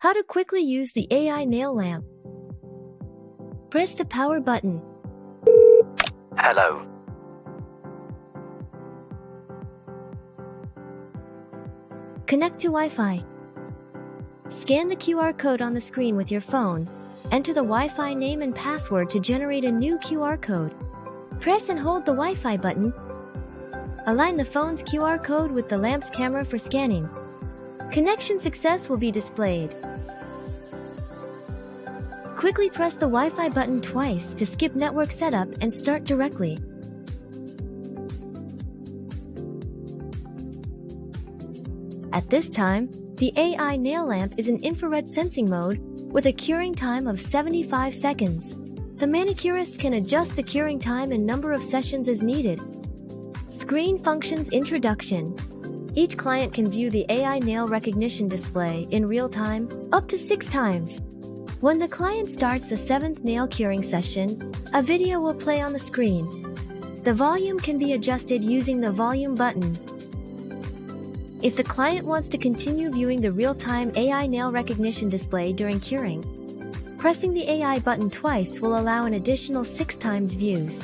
How to quickly use the AI nail lamp. Press the power button. Hello. Connect to Wi-Fi. Scan the QR code on the screen with your phone. Enter the Wi-Fi name and password to generate a new QR code. Press and hold the Wi-Fi button. Align the phone's QR code with the lamp's camera for scanning. Connection success will be displayed. Quickly press the Wi-Fi button twice to skip network setup and start directly. At this time, the AI nail lamp is in infrared sensing mode with a curing time of 75 seconds. The manicurist can adjust the curing time and number of sessions as needed. Screen functions introduction. Each client can view the AI nail recognition display in real time, up to 6 times. When the client starts the 7th nail curing session, a video will play on the screen. The volume can be adjusted using the volume button. If the client wants to continue viewing the real-time AI nail recognition display during curing, pressing the AI button twice will allow an additional 6 times views.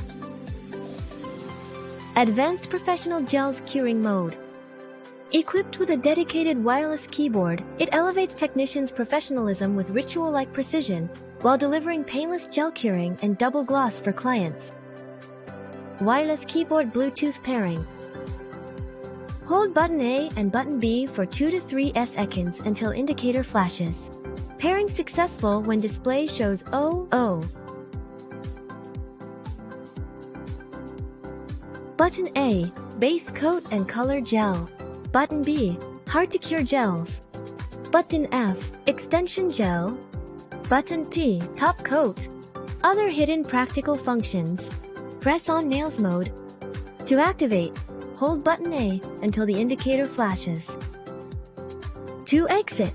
Advanced Professional Gels Curing Mode. Equipped with a dedicated wireless keyboard, it elevates technicians' professionalism with ritual-like precision, while delivering painless gel curing and double gloss for clients. Wireless keyboard Bluetooth pairing. Hold button A and button B for 2 to 3 seconds until indicator flashes. Pairing successful when display shows OO. Button A, base coat and color gel. Button B, hard to cure gels. Button F, extension gel. Button T, top coat. Other hidden practical functions. Press on nails mode. To activate, hold button A until the indicator flashes. To exit,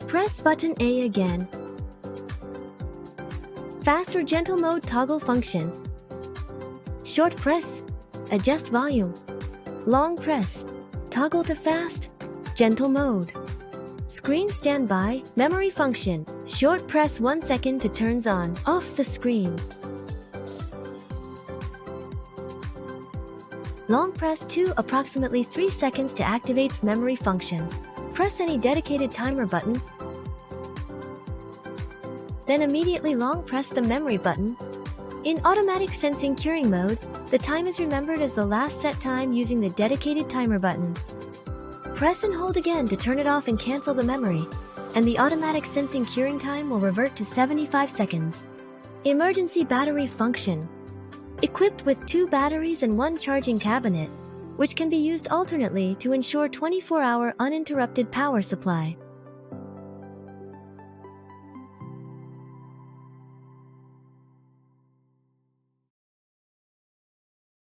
press button A again. Fast or gentle mode toggle function. Short press, adjust volume. Long press, toggle to fast, gentle mode. Screen standby, memory function. Short press 1 second to turns on, off the screen. Long press 2 approximately 3 seconds to activate memory function. Press any dedicated timer button. Then immediately long press the memory button. In automatic sensing curing mode, the time is remembered as the last set time using the dedicated timer button. Press and hold again to turn it off and cancel the memory, and the automatic sensing curing time will revert to 75 seconds. Emergency battery function. Equipped with 2 batteries and 1 charging cabinet, which can be used alternately to ensure 24-hour uninterrupted power supply.